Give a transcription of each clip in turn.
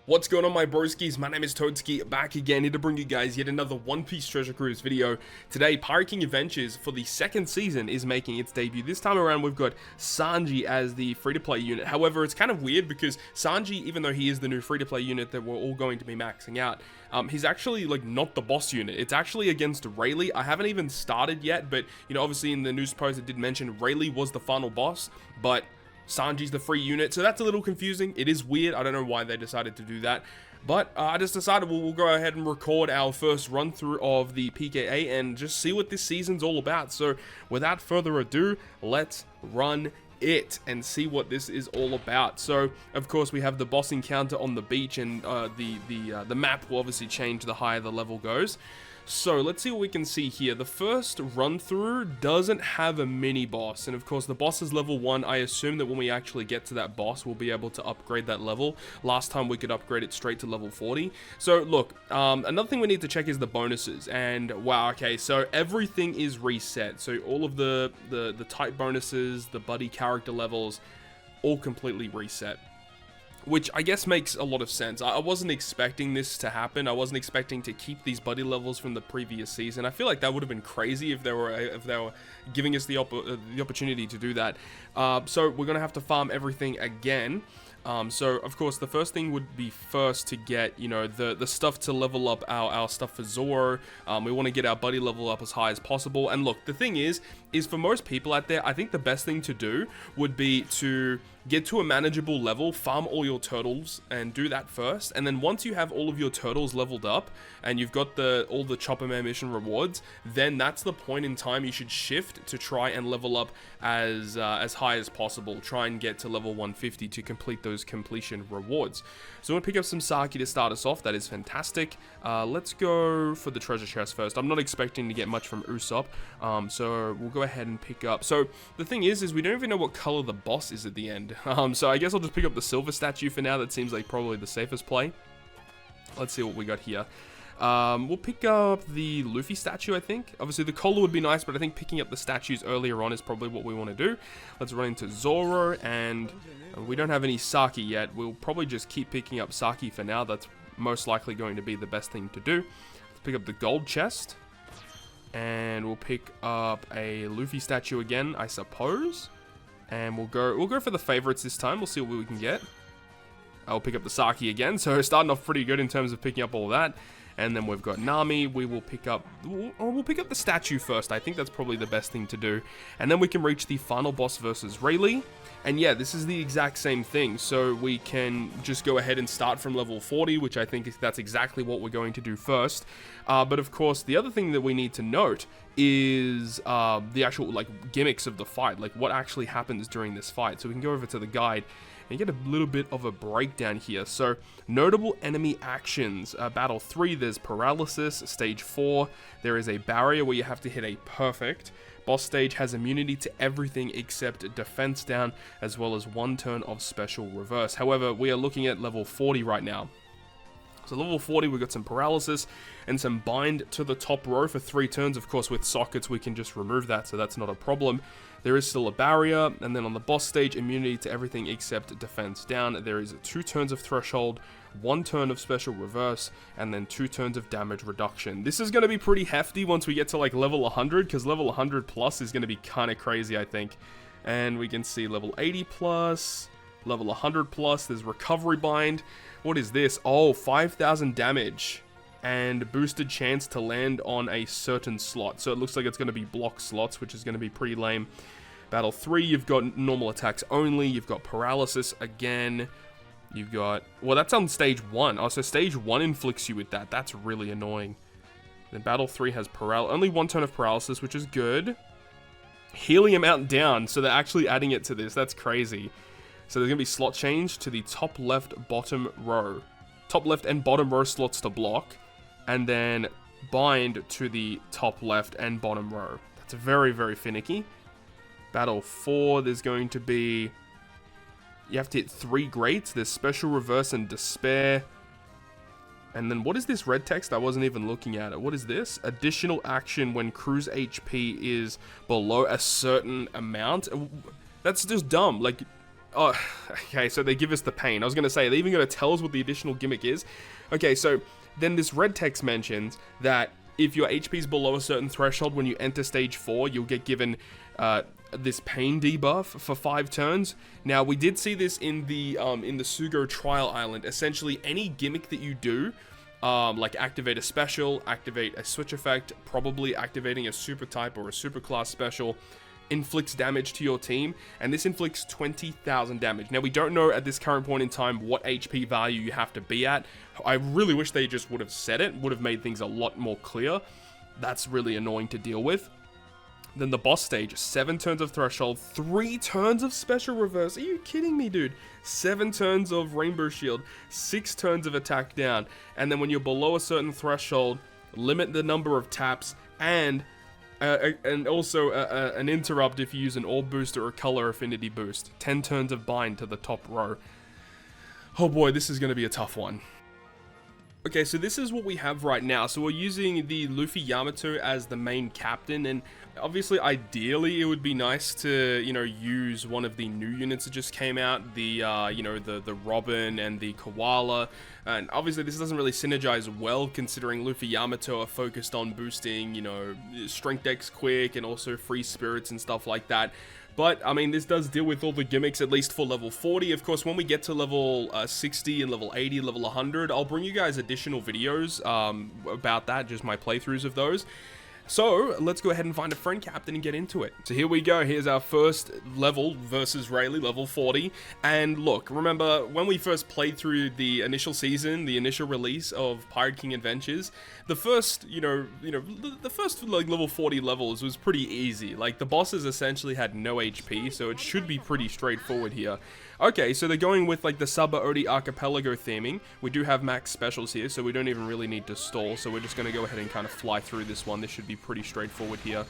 What's going on, my broskiis? My name is Toadskii, back again here to bring you guys yet another One Piece Treasure Cruise video. Today, Pirate King Adventures for the second season is making its debut. This time around, we've got Sanji as the free-to-play unit. However, it's kind of weird because Sanji, even though he is the new free-to-play unit that we're all going to be maxing out, he's actually like not the boss unit. It's actually against Rayleigh. I haven't even started yet, but you know, obviously in the news post it did mention Rayleigh was the final boss, but Sanji's the free unit, so that's a little confusing. It is weird. I don't know why they decided to do that, but I just decided we'll go ahead and record our first run through of the PKA and just see what this season's all about. So without further ado, let's run it and see what this is all about. So of course we have the boss encounter on the beach, and the map will obviously change the higher the level goes. So let's see what we can see here. The first run through doesn't have a mini boss, and of course the boss is level 1. I assume that when we actually get to that boss, we'll be able to upgrade that level. Last time we could upgrade it straight to level 40. So look, another thing we need to check is the bonuses, and wow, okay, so everything is reset. So all of the type bonuses, the buddy character levels, all completely reset, which I guess makes a lot of sense. I wasn't expecting this to happen. I wasn't expecting to keep these buddy levels from the previous season. I feel like that would have been crazy if they were giving us the opportunity to do that. So we're gonna have to farm everything again. So of course the first thing would be first to get, you know, the stuff to level up our stuff for Zoro. We want to get our buddy level up as high as possible. And look, the thing is for most people out there, I think the best thing to do would be to get to a manageable level, farm all your turtles, and do that first. And then once you have all of your turtles leveled up and you've got all the Chopper Man mission rewards, then that's the point in time you should shift to try and level up as high as possible. Try and get to level 150 to complete those completion rewards. So I'm gonna pick up some Saki to start us off. That is fantastic. Let's go for the treasure chest first. I'm not expecting to get much from Usopp, so we'll go ahead and pick up. So the thing is we don't even know what color the boss is at the end. So I guess I'll just pick up the silver statue for now. That seems like probably the safest play. Let's see what we got here. We'll pick up the Luffy statue, I think. Obviously the collar would be nice, but I think picking up the statues earlier on is probably what we want to do. Let's run into Zoro, and we don't have any Saki yet. We'll probably just keep picking up Saki for now. That's most likely going to be the best thing to do. Let's pick up the gold chest, and we'll pick up a Luffy statue again, I suppose. And we'll go for the favorites this time. We'll see what we can get. I'll pick up the Saki again, so starting off pretty good in terms of picking up all that. And then we've got Nami. We'll pick up the statue first. I think that's probably the best thing to do. And then we can reach the final boss versus Rayleigh. And yeah, this is the exact same thing. So we can just go ahead and start from level 40, which I think that's exactly what we're going to do first. But of course, the other thing that we need to note is the actual like gimmicks of the fight, like what actually happens during this fight. So we can go over to the guide and get a little bit of a breakdown here. So notable enemy actions. Battle 3, there's paralysis. Stage 4, there is a barrier where you have to hit a perfect. Boss stage has immunity to everything except defense down, as well as 1 turn of special reverse. However, we are looking at level 40 right now. So level 40, we've got some paralysis and some bind to the top row for 3 turns. Of course, with sockets, we can just remove that, so that's not a problem. There is still a barrier, and then on the boss stage, immunity to everything except defense down. There is 2 turns of threshold, 1 turn of special reverse, and then 2 turns of damage reduction. This is going to be pretty hefty once we get to like level 100, because level 100 plus is going to be kind of crazy, I think. And we can see level 80 plus, level 100 plus, there's recovery bind. What is this? Oh, 5,000 damage and boosted chance to land on a certain slot. So it looks like it's going to be block slots, which is going to be pretty lame. Battle 3, you've got normal attacks only. You've got paralysis again. You've got... Well, that's on stage 1. Oh, so stage 1 inflicts you with that. That's really annoying. Then battle 3 has only 1 turn of paralysis, which is good. Healing amount down. So they're actually adding it to this. That's crazy. So there's going to be slot change to the top left bottom row. Top left and bottom row slots to block. And then bind to the top left and bottom row. That's very, very finicky. Battle 4, there's going to be... You have to hit 3 greats. There's special reverse and despair. And then what is this red text? I wasn't even looking at it. What is this? Additional action when cruise HP is below a certain amount. That's just dumb. Like... Oh, okay, so they give us the pain. I was going to say, they're even going to tell us what the additional gimmick is. Okay, so then this red text mentions that if your HP is below a certain threshold when you enter stage 4, you'll get given this pain debuff for 5 turns. Now, we did see this in the Sugo Trial Island. Essentially, any gimmick that you do, like activate a special, activate a switch effect, probably activating a super type or a super class special, inflicts damage to your team, and this inflicts 20,000 damage. Now, we don't know at this current point in time what HP value you have to be at. I really wish they just would have said it, would have made things a lot more clear. That's really annoying to deal with. Then the boss stage, 7 turns of threshold, 3 turns of special reverse. Are you kidding me, dude? 7 turns of rainbow shield, 6 turns of attack down, and then when you're below a certain threshold, limit the number of taps, and also an interrupt if you use an orb boost or a color affinity boost. 10 turns of bind to the top row. Oh boy, this is going to be a tough one. Okay, so this is what we have right now. So we're using the Luffy Yamato as the main captain, and obviously, ideally, it would be nice to, you know, use one of the new units that just came out, the, you know, the Robin and the Koala, and obviously this doesn't really synergize well, considering Luffy Yamato are focused on boosting, you know, Strength Dex quick, and also free spirits and stuff like that. But, I mean, this does deal with all the gimmicks, at least for level 40. Of course, when we get to level 60 and level 80, level 100, I'll bring you guys additional videos about that, just my playthroughs of those. So, let's go ahead and find a friend captain and get into it. So here we go, here's our first level versus Rayleigh, level 40. And look, remember, when we first played through the initial season, the initial release of Pirate King Adventures, the first, the first like level 40 levels was pretty easy. Like, the bosses essentially had no HP, so it should be pretty straightforward here. Okay, so they're going with like the Saba Odi Archipelago theming. We do have max specials here, so we don't even really need to stall. So we're just going to go ahead and kind of fly through this one. This should be pretty straightforward here.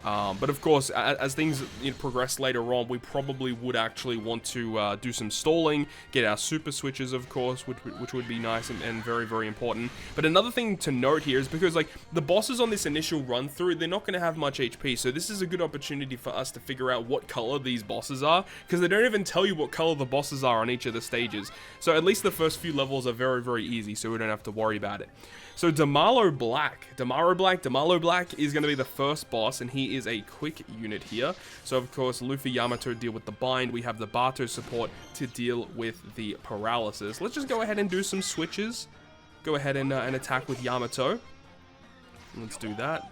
But of course, as things progress later on, we probably would actually want to do some stalling, get our super switches, of course, which would be nice and very, very important. But another thing to note here is because, like, the bosses on this initial run through, they're not going to have much HP, so this is a good opportunity for us to figure out what color these bosses are, because they don't even tell you what color the bosses are on each of the stages. So at least the first few levels are very, very easy, so we don't have to worry about it. So Damalo Black is going to be the first boss, and he is a quick unit here. So of course, Luffy Yamato deal with the bind. We have the Bato support to deal with the paralysis. Let's just go ahead and do some switches. Go ahead and attack with Yamato. Let's do that.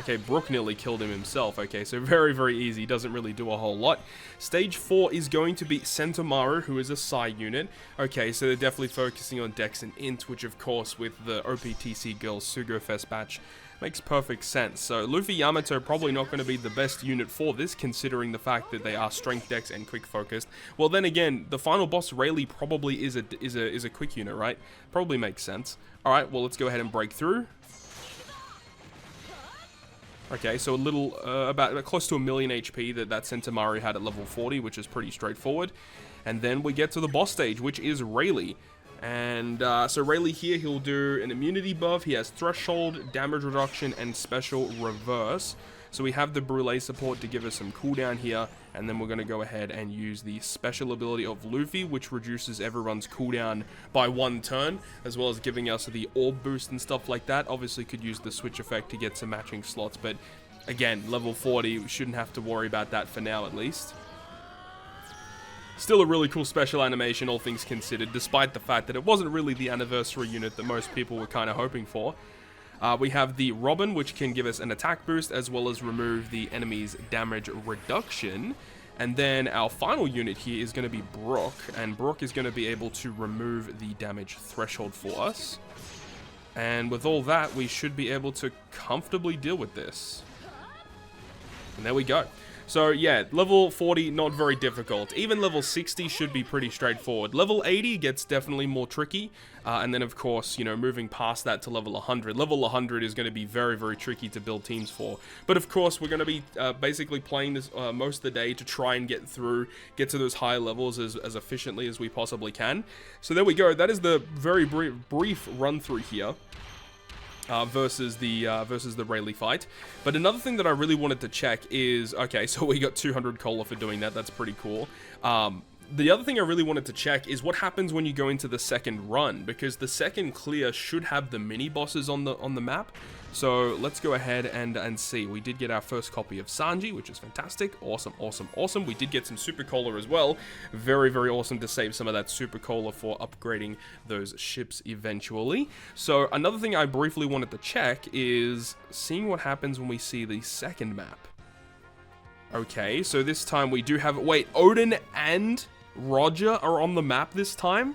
Okay, Brook nearly killed him himself. Okay, so very, very easy. Doesn't really do a whole lot. Stage 4 is going to be Sentomaru, who is a Psy unit. Okay, so they're definitely focusing on Dex and Int, which of course, with the OPTC Girls Sugo Fest batch, makes perfect sense. So Luffy Yamato probably not going to be the best unit for this, considering the fact that they are Strength Dex and Quick Focused. Well, then again, the final boss, Rayleigh, probably is a quick unit, right? Probably makes sense. All right, well, let's go ahead and break through. Okay, so a little, about close to 1 million HP that Sentomaru had at level 40, which is pretty straightforward. And then we get to the boss stage, which is Rayleigh. And so Rayleigh here, he'll do an immunity buff. He has threshold, damage reduction, and special reverse. So we have the Brûlé support to give us some cooldown here, and then we're going to go ahead and use the special ability of Luffy, which reduces everyone's cooldown by 1 turn, as well as giving us the orb boost and stuff like that. Obviously could use the switch effect to get some matching slots, but again, level 40, we shouldn't have to worry about that for now at least. Still a really cool special animation, all things considered, despite the fact that it wasn't really the anniversary unit that most people were kind of hoping for. We have the Robin, which can give us an attack boost, as well as remove the enemy's damage reduction. And then our final unit here is going to be Brook, and Brook is going to be able to remove the damage threshold for us. And with all that, we should be able to comfortably deal with this. And there we go. So yeah, level 40, not very difficult. Even level 60 should be pretty straightforward. Level 80 gets definitely more tricky. And then of course, you know, moving past that to level 100. Level 100 is going to be very, very tricky to build teams for. But of course, we're going to be basically playing this most of the day to try and get to those high levels as efficiently as we possibly can. So there we go. That is the very brief run through here. versus the Rayleigh fight. But another thing that I really wanted to check is, okay, so we got 200 cola for doing that. That's pretty cool. The other thing I really wanted to check is what happens when you go into the second run, because the second clear should have the mini bosses on the map. So let's go ahead and see. We did get our first copy of Sanji, which is fantastic. Awesome, awesome, awesome. We did get some super cola as well. Very, very awesome to save some of that super cola for upgrading those ships eventually. So another thing I briefly wanted to check is seeing what happens when we see the second map. Okay, so this time we do have... Wait, Odin and Roger are on the map this time?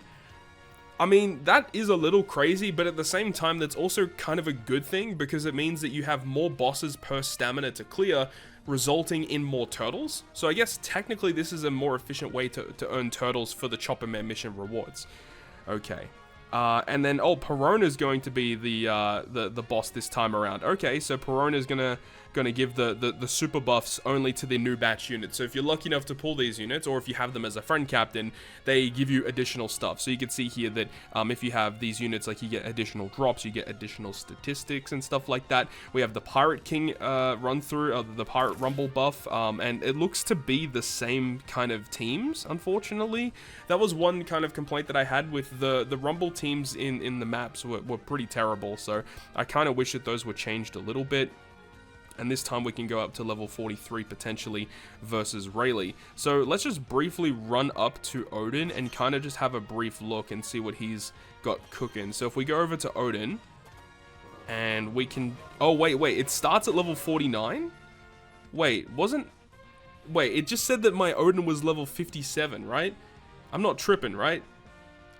I mean, that is a little crazy, but at the same time, that's also kind of a good thing, because it means that you have more bosses per stamina to clear, resulting in more turtles. So I guess technically this is a more efficient way to earn turtles for the Chopper Man mission rewards. Okay. And then, oh, Perona's going to be the boss this time around. Okay, so Perona's gonna give the super buffs only to the new batch units. So if you're lucky enough to pull these units, or if you have them as a friend captain, they give you additional stuff. So you can see here that if you have these units, like, you get additional drops, you get additional statistics and stuff like that. We have the Pirate King run through, the Pirate Rumble buff, and it looks to be the same kind of teams, unfortunately. That was one kind of complaint that I had with the Rumble teams in the maps were pretty terrible. So I kind of wish that those were changed a little bit. And this time we can go up to level 43 potentially versus Rayleigh. So let's just briefly run up to Odin and kind of just have a brief look and see what he's got cooking. So if we go over to Odin and we can... Oh, wait, it starts at level 49? Wait, it just said that my Odin was level 57, right? I'm not tripping, right?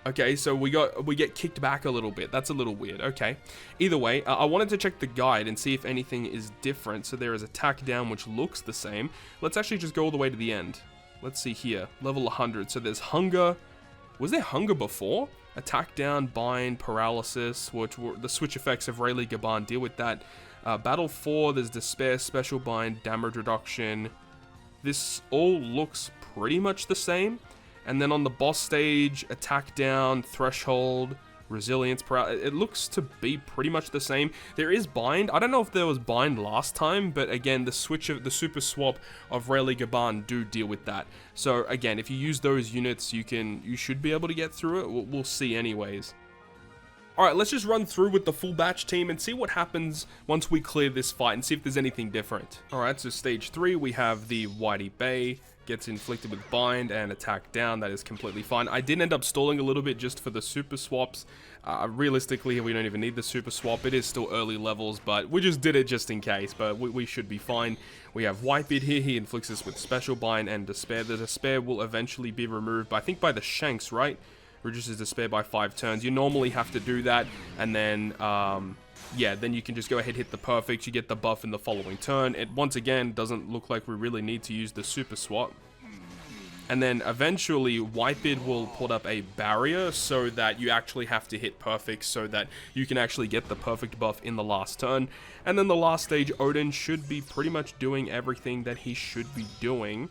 Okay, so we get kicked back a little bit. That's a little weird. Okay. Either way, I wanted to check the guide and see if anything is different. So there is attack down, which looks the same. Let's actually just go all the way to the end. Let's see here. Level 100. So there's hunger. Was there hunger before? Attack down, bind, paralysis, which were the switch effects of Rayleigh Gaban deal with that. Battle 4, there's despair, special bind, damage reduction. This all looks pretty much the same. And then on the boss stage, attack down, threshold, resilience, it looks to be pretty much the same. There is bind. I don't know if there was bind last time, but again, the super swap of Rayleigh Gaban do deal with that. So again, if you use those units, you should be able to get through it. We'll see anyways. Alright, let's just run through with the full batch team and see what happens once we clear this fight and see if there's anything different. Alright, so stage 3, we have the Whitey Bay. Gets inflicted with bind and attack down. That is completely fine. I did end up stalling a little bit just for the super swaps. Realistically, we don't even need the super swap. It is still early levels, but we just did it just in case. But we should be fine. We have Whitebeard here. He inflicts us with special bind and despair. The despair will eventually be removed, I think by the Shanks, right? Reduces despair by 5 turns. You normally have to do that, and then yeah, then you can just go ahead, hit the perfect, you get the buff in the following turn. It, once again, doesn't look like we really need to use the super swap. And then eventually, Whitebeard will put up a barrier so that you actually have to hit perfect so that you can actually get the perfect buff in the last turn. And then the last stage, Odin should be pretty much doing everything that he should be doing.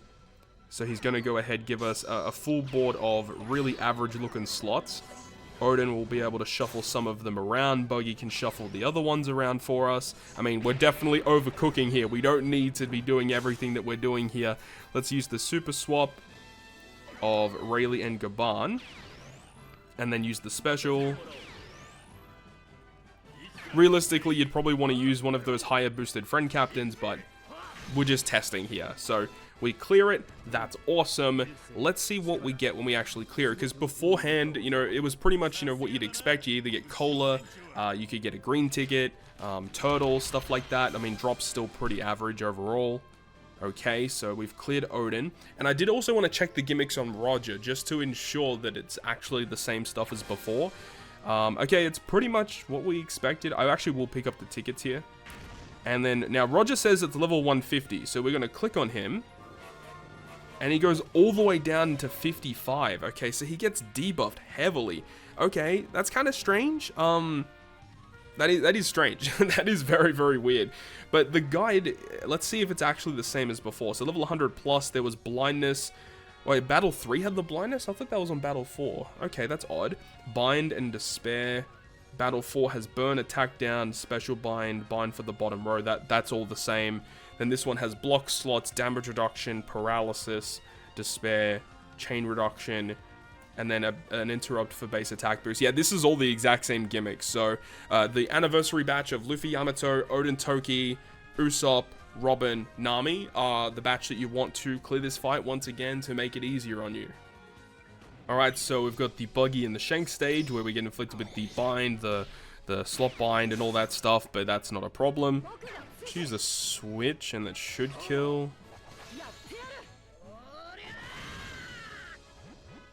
So he's going to go ahead, give us a full board of really average looking slots. Odin will be able to shuffle some of them around. Buggy can shuffle the other ones around for us. I mean, we're definitely overcooking here. We don't need to be doing everything that we're doing here. Let's use the super swap of Rayleigh and Gaban. And then use the special. Realistically, you'd probably want to use one of those higher boosted friend captains, but we're just testing here. So we clear it. That's awesome. Let's see what we get when we actually clear it. Because beforehand, you know, it was pretty much, you know, what you'd expect. You either get cola, you could get a green ticket, turtle, stuff like that. I mean, drops still pretty average overall. Okay, so we've cleared Odin. And I did also want to check the gimmicks on Roger, just to ensure that it's actually the same stuff as before. Okay, it's pretty much what we expected. I actually will pick up the tickets here. And then, now Roger says it's level 150, so we're going to click on him. And he goes all the way down to 55. Okay, so he gets debuffed heavily. Okay, that's kind of strange. That is strange. That is very, very weird. But the guide, let's see if it's actually the same as before. So level 100 plus, there was blindness. Wait, Battle 3 had the blindness? I thought that was on Battle 4. Okay, that's odd. Bind and despair. Battle 4 has burn, attack down, special bind, bind for the bottom row. That's all the same. Then this one has block slots, damage reduction, paralysis, despair, chain reduction, and then an interrupt for base attack boost. Yeah, this is all the exact same gimmicks. So the anniversary batch of Luffy, Yamato, Oden, Toki, Usopp, Robin, Nami are the batch that you want to clear this fight once again to make it easier on you. Alright, so we've got the Buggy and the Shank stage where we get inflicted with the bind, the slot bind and all that stuff, but that's not a problem. Choose a switch and that should kill.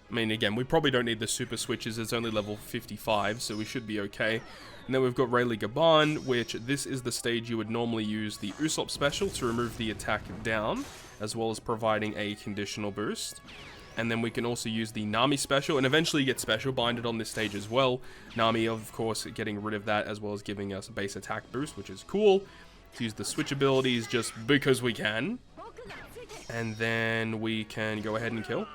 I mean, again, we probably don't need the super switches. It's only level 55, so we should be okay. And then we've got Rayleigh Gaban, which this is the stage you would normally use the Usopp special to remove the attack down, as well as providing a conditional boost. And then we can also use the Nami special, and eventually get special binded on this stage as well. Nami, of course, getting rid of that, as well as giving us a base attack boost, which is cool. Let's use the switch abilities just because we can. And then we can go ahead and kill.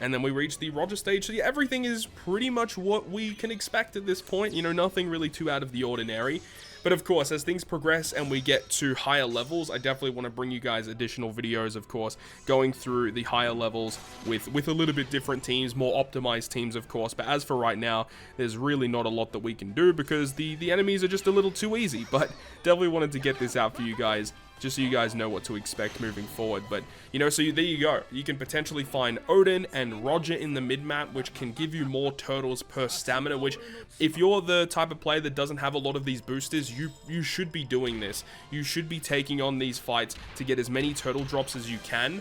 And then we reach the Roger stage, so yeah, everything is pretty much what we can expect at this point. You know, nothing really too out of the ordinary. But of course, as things progress and we get to higher levels, I definitely want to bring you guys additional videos, of course, going through the higher levels with a little bit different teams, more optimized teams, of course. But as for right now, there's really not a lot that we can do because the enemies are just a little too easy. But definitely wanted to get this out for you guys, just so you guys know what to expect moving forward. But, you know, so there you go. You can potentially find Oden and Roger in the mid-map, which can give you more turtles per stamina, which, if you're the type of player that doesn't have a lot of these boosters, you should be doing this. You should be taking on these fights to get as many turtle drops as you can,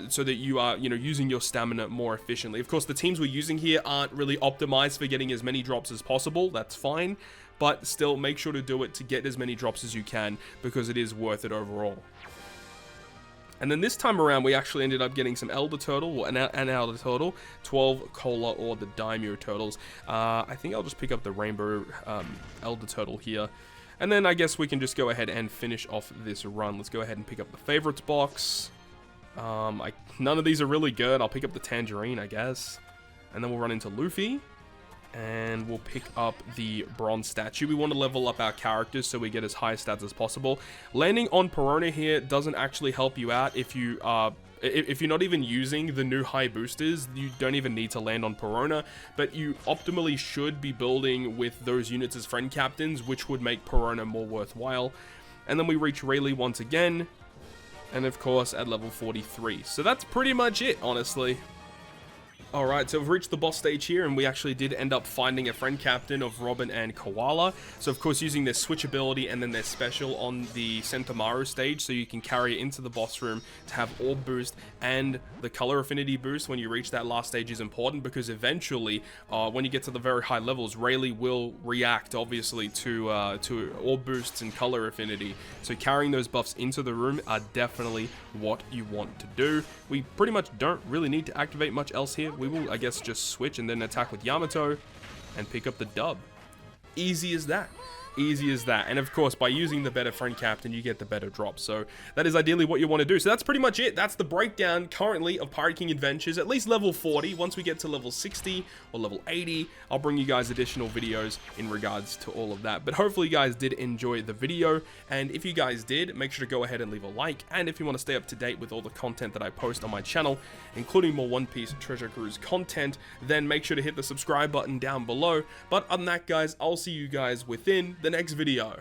so that you are, you know, using your stamina more efficiently. Of course, the teams we're using here aren't really optimized for getting as many drops as possible. That's fine. But still, make sure to do it to get as many drops as you can, because it is worth it overall. And then this time around, we actually ended up getting some Elder Turtle, an Elder Turtle, 12 Cola, or the Daimyo Turtles. I think I'll just pick up the Rainbow Elder Turtle here. And then I guess we can just go ahead and finish off this run. Let's go ahead and pick up the Favorites box. None of these are really good. I'll pick up the Tangerine, I guess. And then we'll run into Luffy. And we'll pick up the bronze statue. We want to level up our characters so we get as high stats as possible. Landing on Perona here doesn't actually help you out if you are... If you're not even using the new high boosters, you don't even need to land on Perona, but you optimally should be building with those units as friend captains, which would make Perona more worthwhile. And then we reach Rayleigh once again, and of course at level 43. So that's pretty much it, honestly. Alright, so we've reached the boss stage here, and we actually did end up finding a friend captain of Robin and Koala. So of course using their switch ability and then their special on the Sentomaru stage, so you can carry it into the boss room to have orb boost and the color affinity boost when you reach that last stage is important, because eventually when you get to the very high levels, Rayleigh will react obviously to orb boosts and color affinity. So carrying those buffs into the room are definitely what you want to do. We pretty much don't really need to activate much else here. We will, I guess, just switch and then attack with Yamato and pick up the dub. Easy as that. Easy as that. And of course, by using the better friend captain, you get the better drop. So that is ideally what you want to do. So that's pretty much it. That's the breakdown currently of Pirate King Adventures, at least level 40. Once we get to level 60 or level 80, I'll bring you guys additional videos in regards to all of that. But hopefully you guys did enjoy the video. And if you guys did, make sure to go ahead and leave a like. And if you want to stay up to date with all the content that I post on my channel, including more One Piece Treasure Cruise content, then make sure to hit the subscribe button down below. But other than that, guys, I'll see you guys within the next video.